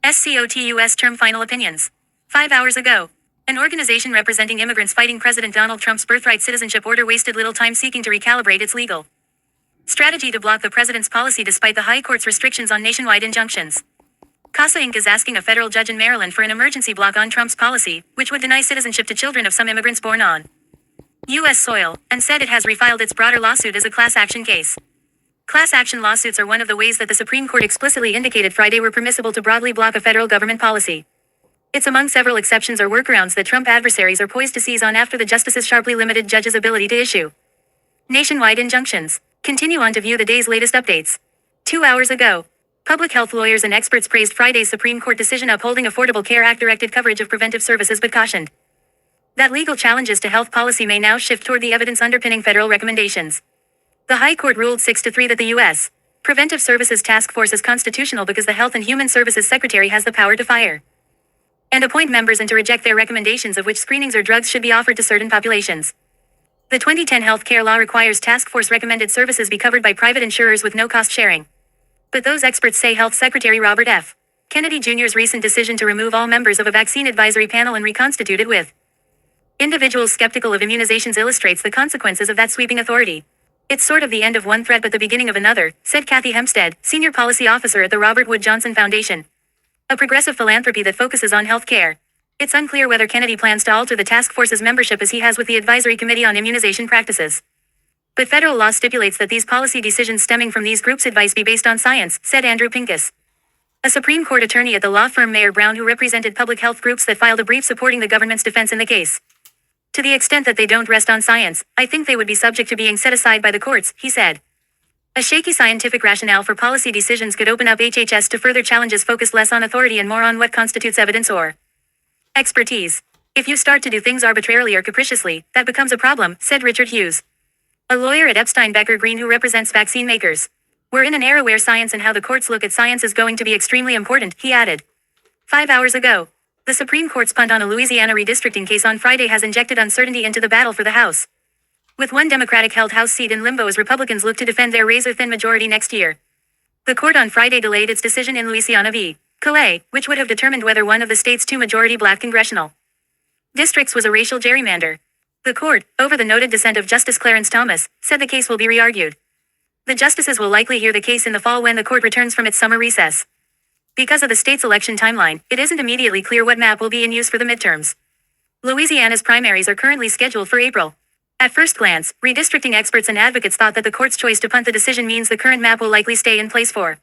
SCOTUS term final opinions. 5 hours ago, an organization representing immigrants fighting President Donald Trump's birthright citizenship order wasted little time seeking to recalibrate its legal strategy to block the president's policy despite the High Court's restrictions on nationwide injunctions. CASA Inc. is asking a federal judge in Maryland for an emergency block on Trump's policy, which would deny citizenship to children of some immigrants born on U.S. soil, and said it has refiled its broader lawsuit as a class action case. Class action lawsuits are one of the ways that the Supreme Court explicitly indicated Friday were permissible to broadly block a federal government policy. It's among several exceptions or workarounds that Trump adversaries are poised to seize on after the justices sharply limited judges' ability to issue nationwide injunctions. Continue on to view the day's latest updates. 2 hours ago, public health lawyers and experts praised Friday's Supreme Court decision upholding Affordable Care Act-directed coverage of preventive services but cautioned that legal challenges to health policy may now shift toward the evidence underpinning federal recommendations. The High Court ruled 6-3 that the U.S. Preventive Services Task Force is constitutional because the Health and Human Services Secretary has the power to fire and appoint members and to reject their recommendations of which screenings or drugs should be offered to certain populations. The 2010 health care law requires task force recommended services be covered by private insurers with no cost sharing. But those experts say Health Secretary Robert F. Kennedy Jr.'s recent decision to remove all members of a vaccine advisory panel and reconstitute it with individuals skeptical of immunizations illustrates the consequences of that sweeping authority. It's sort of the end of one thread but the beginning of another, said Kathy Hempstead, Senior Policy Officer at the Robert Wood Johnson Foundation, a progressive philanthropy that focuses on health care. It's unclear whether Kennedy plans to alter the task force's membership as he has with the Advisory Committee on Immunization Practices. But federal law stipulates that these policy decisions stemming from these groups' advice be based on science, said Andrew Pincus, a Supreme Court attorney at the law firm Mayer Brown who represented public health groups that filed a brief supporting the government's defense in the case. To the extent that they don't rest on science, I think they would be subject to being set aside by the courts, he said. A shaky scientific rationale for policy decisions could open up HHS to further challenges focused less on authority and more on what constitutes evidence or expertise. If you start to do things arbitrarily or capriciously, that becomes a problem, said Richard Hughes, a lawyer at Epstein Becker Green who represents vaccine makers. We're in an era where science and how the courts look at science is going to be extremely important, he added. 5 hours ago, the Supreme Court's punt on a Louisiana redistricting case on Friday has injected uncertainty into the battle for the House. With one Democratic-held House seat in limbo as Republicans look to defend their razor-thin majority next year. The court on Friday delayed its decision in Louisiana v. Calais, which would have determined whether one of the state's two majority black congressional districts was a racial gerrymander. The court, over the noted dissent of Justice Clarence Thomas, said the case will be re-argued. The justices will likely hear the case in the fall when the court returns from its summer recess. Because of the state's election timeline, it isn't immediately clear what map will be in use for the midterms. Louisiana's primaries are currently scheduled for April. At first glance, redistricting experts and advocates thought that the court's choice to punt the decision means the current map will likely stay in place for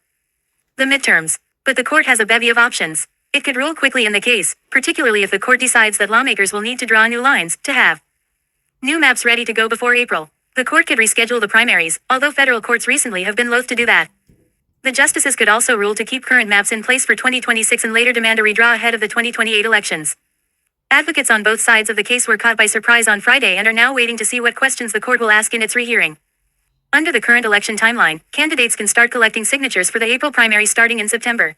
the midterms. But the court has a bevy of options. It could rule quickly in the case, particularly if the court decides that lawmakers will need to draw new lines to have new maps ready to go before April. The court could reschedule the primaries, although federal courts recently have been loath to do that. The justices could also rule to keep current maps in place for 2026 and later demand a redraw ahead of the 2028 elections. Advocates on both sides of the case were caught by surprise on Friday and are now waiting to see what questions the court will ask in its rehearing. Under the current election timeline, candidates can start collecting signatures for the April primary starting in September,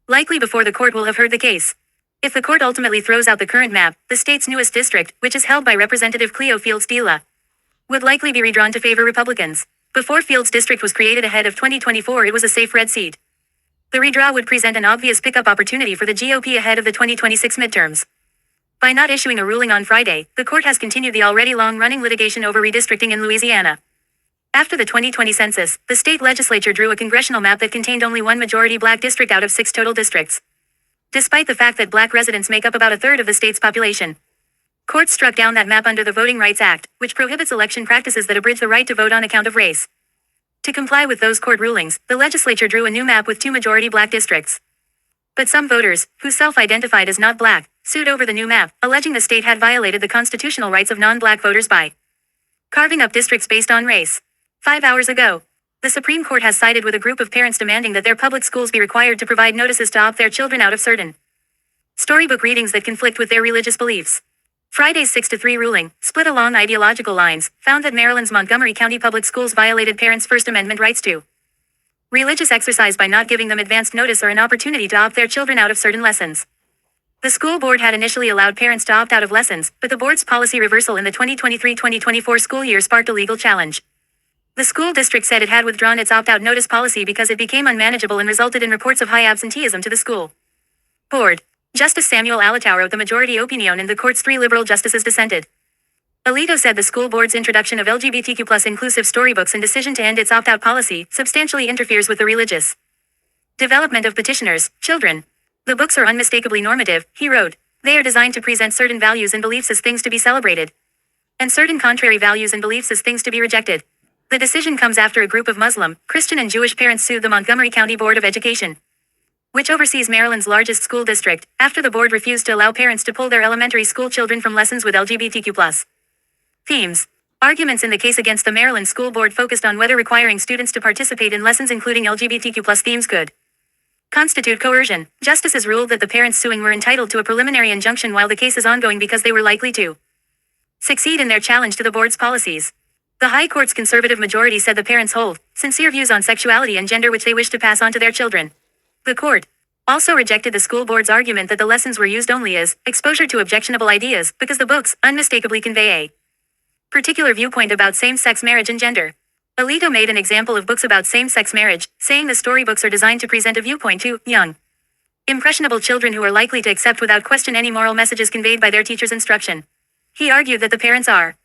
likely before the court will have heard the case. If the court ultimately throws out the current map, the state's newest district, which is held by Representative Cleo Fields Dela, would likely be redrawn to favor Republicans. Before Fields' district was created ahead of 2024, it was a safe red seat. The redraw would present an obvious pickup opportunity for the GOP ahead of the 2026 midterms. By not issuing a ruling on Friday, the court has continued the already long-running litigation over redistricting in Louisiana. After the 2020 census, the state legislature drew a congressional map that contained only one majority black district out of 6 total districts, despite the fact that black residents make up about a third of the state's population. Courts struck down that map under the Voting Rights Act, which prohibits election practices that abridge the right to vote on account of race. To comply with those court rulings, the legislature drew a new map with 2 majority black districts. But some voters, who self-identified as not black, sued over the new map, alleging the state had violated the constitutional rights of non-black voters by carving up districts based on race. 5 hours ago, the Supreme Court has sided with a group of parents demanding that their public schools be required to provide notices to opt their children out of certain storybook readings that conflict with their religious beliefs. Friday's 6-3 ruling, split along ideological lines, found that Maryland's Montgomery County Public Schools violated parents' First Amendment rights to religious exercise by not giving them advanced notice or an opportunity to opt their children out of certain lessons. The school board had initially allowed parents to opt out of lessons, but the board's policy reversal in the 2023-2024 school year sparked a legal challenge. The school district said it had withdrawn its opt-out notice policy because it became unmanageable and resulted in reports of high absenteeism to the school board. Justice Samuel Alito wrote the majority opinion and the court's 3 liberal justices dissented. Alito said the school board's introduction of LGBTQ+ inclusive storybooks and decision to end its opt-out policy substantially interferes with the religious development of petitioners' children. The books are unmistakably normative, he wrote. They are designed to present certain values and beliefs as things to be celebrated, and certain contrary values and beliefs as things to be rejected. The decision comes after a group of Muslim, Christian and Jewish parents sued the Montgomery County Board of Education, which oversees Maryland's largest school district, after the board refused to allow parents to pull their elementary school children from lessons with LGBTQ+ themes. Arguments in the case against the Maryland School Board focused on whether requiring students to participate in lessons including LGBTQ+ themes could constitute coercion. Justices ruled that the parents suing were entitled to a preliminary injunction while the case is ongoing because they were likely to succeed in their challenge to the board's policies. The High Court's conservative majority said the parents hold sincere views on sexuality and gender which they wish to pass on to their children. The court also rejected the school board's argument that the lessons were used only as exposure to objectionable ideas because the books unmistakably convey a particular viewpoint about same-sex marriage and gender. Alito made an example of books about same-sex marriage, saying the storybooks are designed to present a viewpoint to young, impressionable children who are likely to accept without question any moral messages conveyed by their teacher's instruction. He argued that the parents are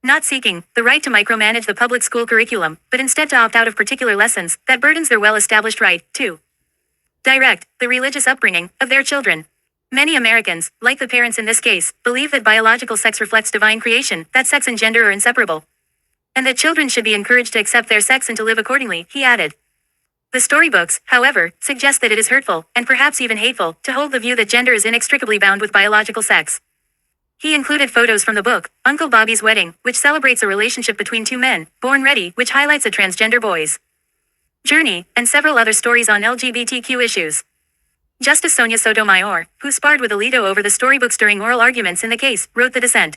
not seeking the right to micromanage the public school curriculum, but instead to opt out of particular lessons that burdens their well-established right to direct the religious upbringing of their children. Many Americans, like the parents in this case, believe that biological sex reflects divine creation, that sex and gender are inseparable, and that children should be encouraged to accept their sex and to live accordingly, he added. The storybooks, however, suggest that it is hurtful, and perhaps even hateful, to hold the view that gender is inextricably bound with biological sex. He included photos from the book, Uncle Bobby's Wedding, which celebrates a relationship between 2 men, born ready, which highlights a transgender boy's journey, and several other stories on LGBTQ issues. Justice Sonia Sotomayor, who sparred with Alito over the storybooks during oral arguments in the case, wrote the dissent.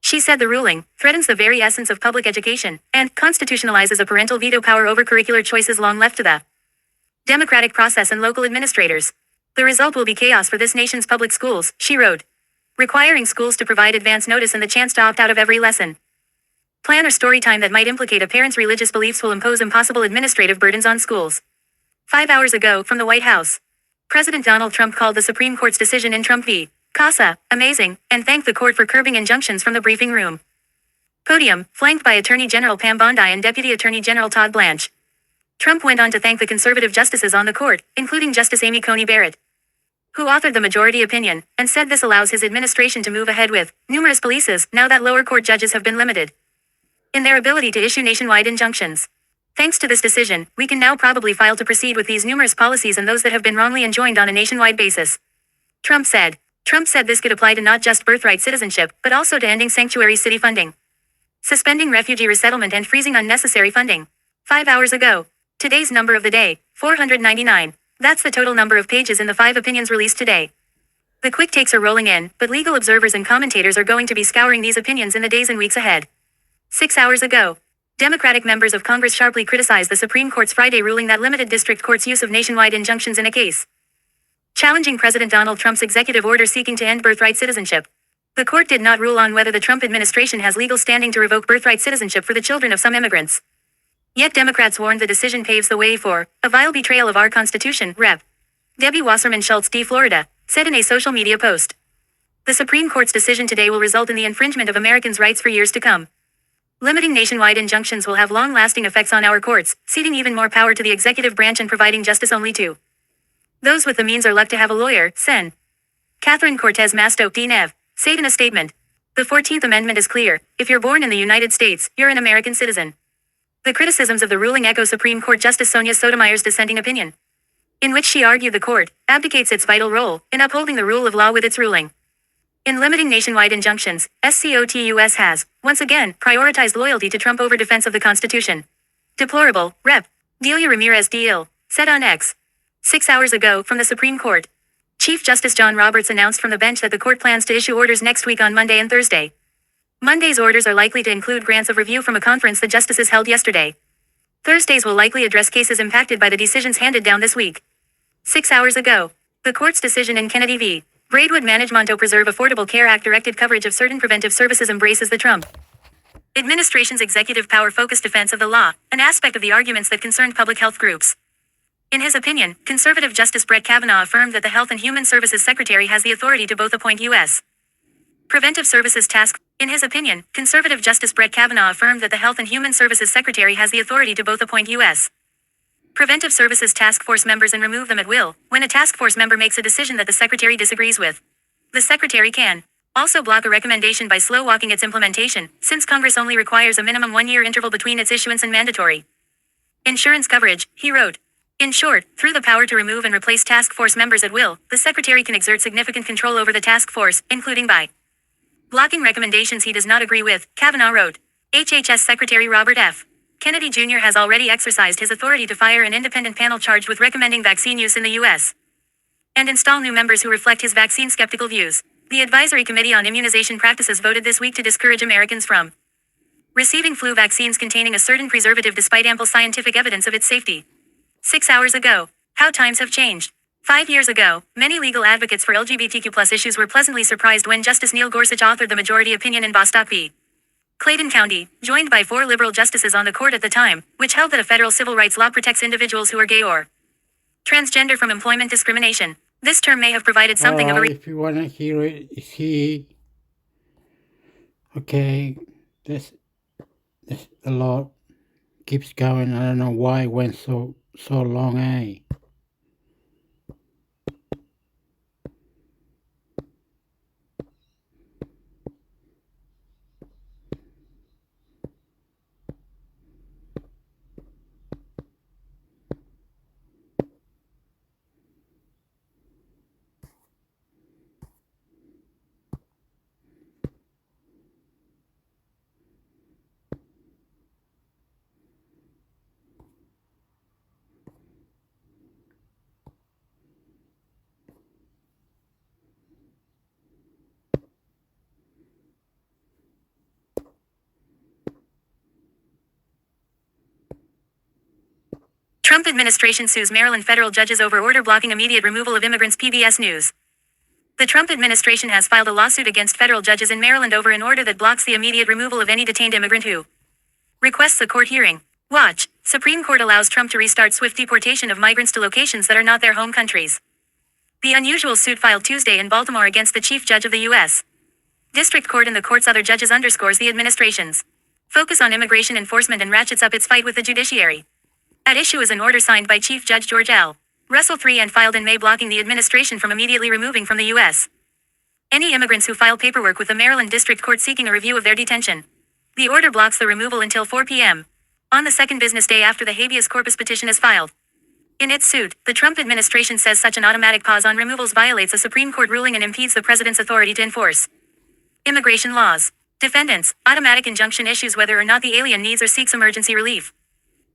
She said the ruling threatens the very essence of public education and constitutionalizes a parental veto power over curricular choices long left to the democratic process and local administrators. The result will be chaos for this nation's public schools, she wrote. Requiring schools to provide advance notice and the chance to opt out of every lesson, plan or story time that might implicate a parent's religious beliefs will impose impossible administrative burdens on schools. 5 hours ago, from the White House, President Donald Trump called the Supreme Court's decision in Trump v. Casa amazing, and thanked the court for curbing injunctions from the briefing room podium, flanked by Attorney General Pam Bondi and Deputy Attorney General Todd Blanche. Trump went on to thank the conservative justices on the court, including Justice Amy Coney Barrett, who authored the majority opinion, and said this allows his administration to move ahead with numerous policies now that lower court judges have been limited in their ability to issue nationwide injunctions. Thanks to this decision, we can now probably file to proceed with these numerous policies and those that have been wrongly enjoined on a nationwide basis. Trump said this could apply to not just birthright citizenship, but also to ending sanctuary city funding, suspending refugee resettlement and freezing unnecessary funding. 5 hours ago. Today's number of the day, 499. That's the total number of pages in the 5 opinions released today. The quick takes are rolling in, but legal observers and commentators are going to be scouring these opinions in the days and weeks ahead. 6 hours ago. Democratic members of Congress sharply criticized the Supreme Court's Friday ruling that limited district courts' use of nationwide injunctions in a case challenging President Donald Trump's executive order seeking to end birthright citizenship. The court did not rule on whether the Trump administration has legal standing to revoke birthright citizenship for the children of some immigrants. Yet Democrats warned the decision paves the way for a vile betrayal of our Constitution, Rep. Debbie Wasserman Schultz, D. Florida, said in a social media post. The Supreme Court's decision today will result in the infringement of Americans' rights for years to come. Limiting nationwide injunctions will have long-lasting effects on our courts, ceding even more power to the executive branch and providing justice only to those with the means or luck to have a lawyer, Sen. Catherine Cortez Masto, D. Nev, said in a statement. The 14th Amendment is clear: if you're born in the United States, you're an American citizen. The criticisms of the ruling echo Supreme Court Justice Sonia Sotomayor's dissenting opinion, in which she argued the court abdicates its vital role in upholding the rule of law with its ruling. In limiting nationwide injunctions, SCOTUS has, once again, prioritized loyalty to Trump over defense of the Constitution. Deplorable, Rep. Delia Ramirez Deal said on X. 6 hours ago, from the Supreme Court. Chief Justice John Roberts announced from the bench that the court plans to issue orders next week on Monday and Thursday. Monday's orders are likely to include grants of review from a conference the justices held yesterday. Thursdays will likely address cases impacted by the decisions handed down this week. 6 hours ago, the court's decision in Kennedy v. Braidwood Management to Preserve Affordable Care Act directed coverage of certain preventive services embraces the Trump administration's executive power-focused defense of the law, an aspect of the arguments that concerned public health groups. In his opinion, conservative Justice Brett Kavanaugh affirmed that the Health and Human Services Secretary has the authority to both appoint U.S. Preventive Services Task. In his opinion, conservative Justice Brett Kavanaugh affirmed that the Health and Human Services Secretary has the authority to both appoint U.S. Preventive Services Task Force members and remove them at will, when a task force member makes a decision that the Secretary disagrees with. The Secretary can also block a recommendation by slow-walking its implementation, since Congress only requires a minimum 1-year interval between its issuance and mandatory insurance coverage, he wrote. In short, through the power to remove and replace task force members at will, the Secretary can exert significant control over the task force, including by blocking recommendations he does not agree with, Kavanaugh wrote. HHS Secretary Robert F. Kennedy Jr. has already exercised his authority to fire an independent panel charged with recommending vaccine use in the U.S. and install new members who reflect his vaccine-skeptical views. The Advisory Committee on Immunization Practices voted this week to discourage Americans from receiving flu vaccines containing a certain preservative despite ample scientific evidence of its safety. 6 hours ago. How times have changed. 5 years ago, many legal advocates for LGBTQ+ issues were pleasantly surprised when Justice Neil Gorsuch authored the majority opinion in Bostock v. Clayton County, joined by 4 liberal justices on the court at the time, which held that a federal civil rights law protects individuals who are gay or transgender from employment discrimination. This term may have provided something of a if you want to hear it, see. Okay, this a lot keeps going. I don't know why it went so long, eh? Trump administration sues Maryland federal judges over order blocking immediate removal of immigrants. PBS News. The Trump administration has filed a lawsuit against federal judges in Maryland over an order that blocks the immediate removal of any detained immigrant who requests a court hearing. Watch. Supreme Court allows Trump to restart swift deportation of migrants to locations that are not their home countries. The unusual suit filed Tuesday in Baltimore against the Chief Judge of the U.S. District Court and the court's other judges underscores the administration's focus on immigration enforcement and ratchets up its fight with the judiciary. At issue is an order signed by Chief Judge George L. Russell III and filed in May blocking the administration from immediately removing from the U.S. any immigrants who file paperwork with the Maryland District Court seeking a review of their detention. The order blocks the removal until 4 p.m. on the second business day after the habeas corpus petition is filed. In its suit, the Trump administration says such an automatic pause on removals violates a Supreme Court ruling and impedes the president's authority to enforce immigration laws. Defendants, automatic injunction issues whether or not the alien needs or seeks emergency relief.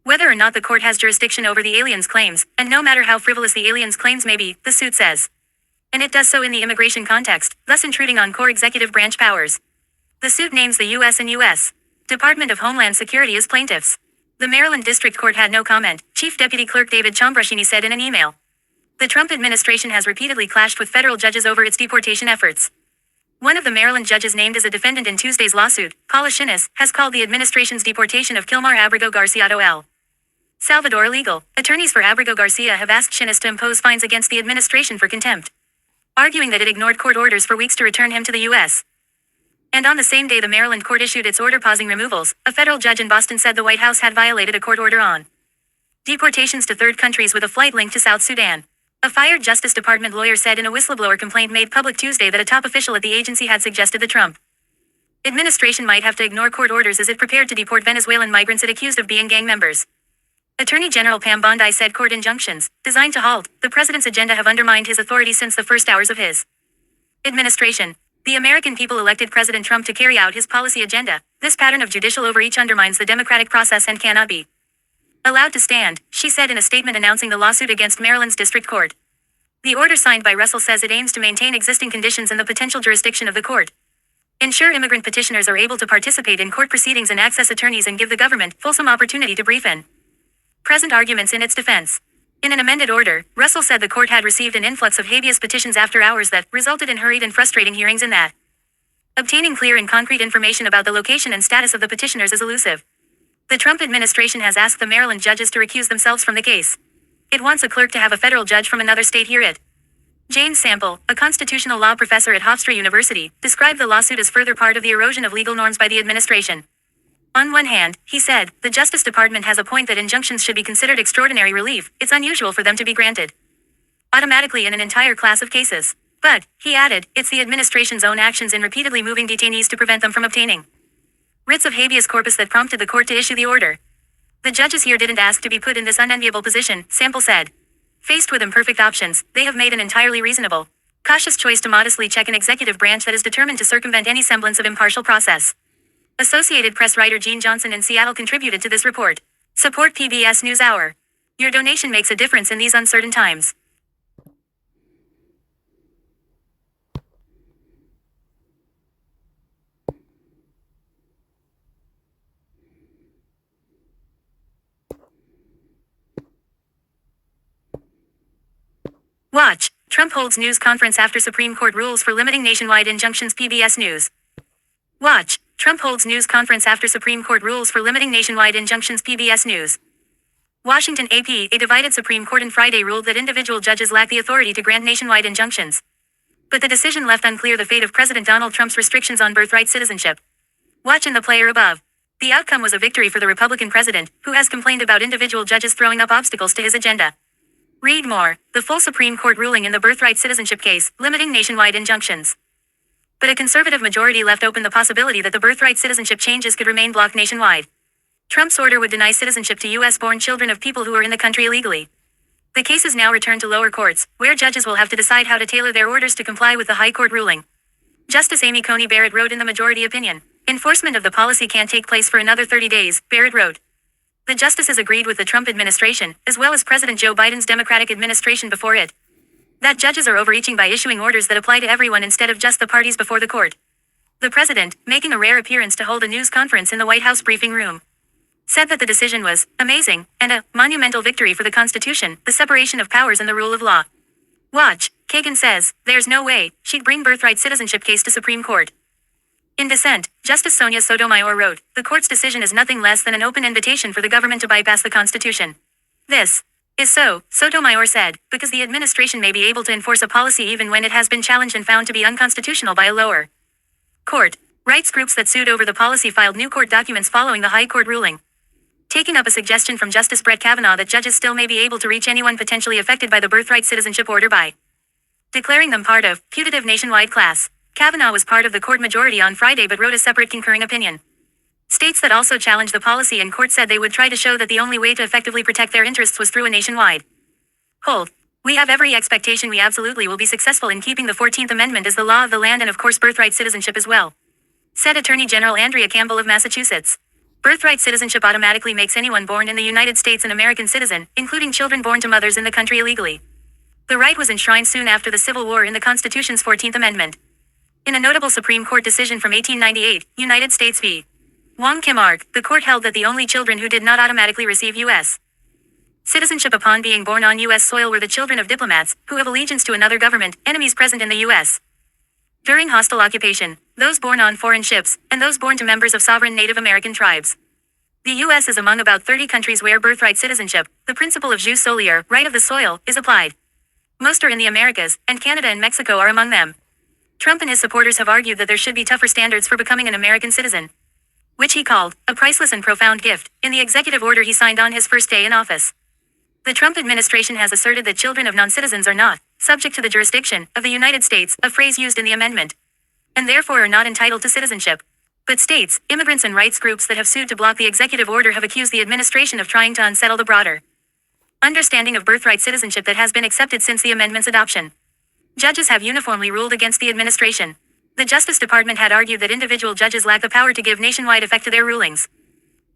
Whether or not the court has jurisdiction over the alien's claims, and no matter how frivolous the alien's claims may be, the suit says. And it does so in the immigration context, thus intruding on core executive branch powers. The suit names the U.S. and U.S. Department of Homeland Security as plaintiffs. The Maryland District Court had no comment, Chief Deputy Clerk David Chambrashini said in an email. The Trump administration has repeatedly clashed with federal judges over its deportation efforts. One of the Maryland judges named as a defendant in Tuesday's lawsuit, Paula Shinnis, has called the administration's deportation of Kilmar Abrego Garcia L. Salvador illegal. Attorneys for Abrego Garcia have asked Shinnis to impose fines against the administration for contempt, arguing that it ignored court orders for weeks to return him to the U.S. And on the same day the Maryland court issued its order pausing removals, a federal judge in Boston said the White House had violated a court order on deportations to third countries with a flight link to South Sudan. A fired Justice Department lawyer said in a whistleblower complaint made public Tuesday that a top official at the agency had suggested the Trump Administration might have to ignore court orders as it prepared to deport Venezuelan migrants it accused of being gang members. Attorney General Pam Bondi said court injunctions, designed to halt the president's agenda, have undermined his authority since the first hours of his administration. The American people elected President Trump to carry out his policy agenda. This pattern of judicial overreach undermines the democratic process and cannot be allowed to stand, she said in a statement announcing the lawsuit against Maryland's district court. The order signed by Russell says it aims to maintain existing conditions in the potential jurisdiction of the court, ensure immigrant petitioners are able to participate in court proceedings and access attorneys, and give the government fulsome opportunity to brief in present arguments in its defense. In an amended order, Russell said the court had received an influx of habeas petitions after hours that resulted in hurried and frustrating hearings, and that obtaining clear and concrete information about the location and status of the petitioners is elusive. The Trump administration has asked the Maryland judges to recuse themselves from the case. It wants a clerk to have a federal judge from another state hear it. James Sample, a constitutional law professor at Hofstra University, described the lawsuit as further part of the erosion of legal norms by the administration. On one hand, he said, the Justice Department has a point that injunctions should be considered extraordinary relief. It's unusual for them to be granted automatically in an entire class of cases. But, he added, it's the administration's own actions in repeatedly moving detainees to prevent them from obtaining writs of habeas corpus that prompted the court to issue the order. The judges here didn't ask to be put in this unenviable position, Sample said. Faced with imperfect options, they have made an entirely reasonable, cautious choice to modestly check an executive branch that is determined to circumvent any semblance of impartial process. Associated Press writer Gene Johnson in Seattle contributed to this report. Support PBS NewsHour. Your donation makes a difference in these uncertain times. Watch. Trump holds news conference after Supreme Court rules for limiting nationwide injunctions. PBS News. Watch. Trump holds news conference after Supreme Court rules for limiting nationwide injunctions. PBS News. Washington AP. A divided Supreme Court on Friday ruled that individual judges lack the authority to grant nationwide injunctions. But the decision left unclear the fate of President Donald Trump's restrictions on birthright citizenship. Watch in the player above. The outcome was a victory for the Republican president, who has complained about individual judges throwing up obstacles to his agenda. Read more. The full Supreme Court ruling in the birthright citizenship case, limiting nationwide injunctions. But a conservative majority left open the possibility that the birthright citizenship changes could remain blocked nationwide. Trump's order would deny citizenship to U.S.-born children of people who are in the country illegally. The case is now returned to lower courts, where judges will have to decide how to tailor their orders to comply with the High Court ruling. Justice Amy Coney Barrett wrote in the majority opinion. Enforcement of the policy can't take place for another 30 days, Barrett wrote. The justices agreed with the Trump administration, as well as President Joe Biden's Democratic administration before it, that judges are overreaching by issuing orders that apply to everyone instead of just the parties before the court. The president, making a rare appearance to hold a news conference in the White House briefing room, said that the decision was amazing and a monumental victory for the Constitution, the separation of powers, and the rule of law. Watch. Kagan says, there's no way she'd bring birthright citizenship case to Supreme Court. In dissent, Justice Sonia Sotomayor wrote, the court's decision is nothing less than an open invitation for the government to bypass the Constitution. This is so, Sotomayor said, because the administration may be able to enforce a policy even when it has been challenged and found to be unconstitutional by a lower court. Rights groups that sued over the policy filed new court documents following the High Court ruling, taking up a suggestion from Justice Brett Kavanaugh that judges still may be able to reach anyone potentially affected by the birthright citizenship order by declaring them part of putative nationwide class. Kavanaugh was part of the court majority on Friday but wrote a separate concurring opinion. States that also challenged the policy in court said they would try to show that the only way to effectively protect their interests was through a nationwide hold. We have every expectation we absolutely will be successful in keeping the 14th Amendment as the law of the land and of course birthright citizenship as well, said Attorney General Andrea Campbell of Massachusetts. Birthright citizenship automatically makes anyone born in the United States an American citizen, including children born to mothers in the country illegally. The right was enshrined soon after the Civil War in the Constitution's 14th Amendment. In a notable Supreme Court decision from 1898, United States v. Wong Kim Ark, the court held that the only children who did not automatically receive U.S. citizenship upon being born on U.S. soil were the children of diplomats, who have allegiance to another government, enemies present in the U.S. during hostile occupation, those born on foreign ships, and those born to members of sovereign Native American tribes. The U.S. is among about 30 countries where birthright citizenship, the principle of jus solier, right of the soil, is applied. Most are in the Americas, and Canada and Mexico are among them. Trump and his supporters have argued that there should be tougher standards for becoming an American citizen, which he called a priceless and profound gift, in the executive order he signed on his first day in office. The Trump administration has asserted that children of non-citizens are not subject to the jurisdiction of the United States, a phrase used in the amendment, and therefore are not entitled to citizenship. But states, immigrants, and rights groups that have sued to block the executive order have accused the administration of trying to unsettle the broader understanding of birthright citizenship that has been accepted since the amendment's adoption. Judges have uniformly ruled against the administration. The Justice Department had argued that individual judges lack the power to give nationwide effect to their rulings.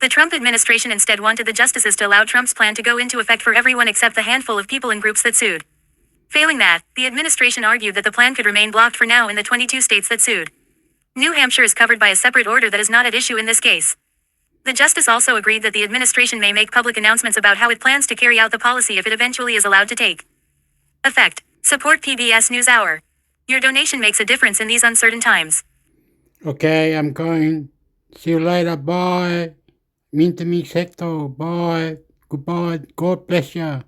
The Trump administration instead wanted the justices to allow Trump's plan to go into effect for everyone except the handful of people and groups that sued. Failing that, the administration argued that the plan could remain blocked for now in the 22 states that sued. New Hampshire is covered by a separate order that is not at issue in this case. The justice also agreed that the administration may make public announcements about how it plans to carry out the policy if it eventually is allowed to take effect. Support PBS NewsHour. Your donation makes a difference in these uncertain times. Okay, I'm going. See you later. Bye. Mean to me, sector. Bye. Goodbye. God bless you.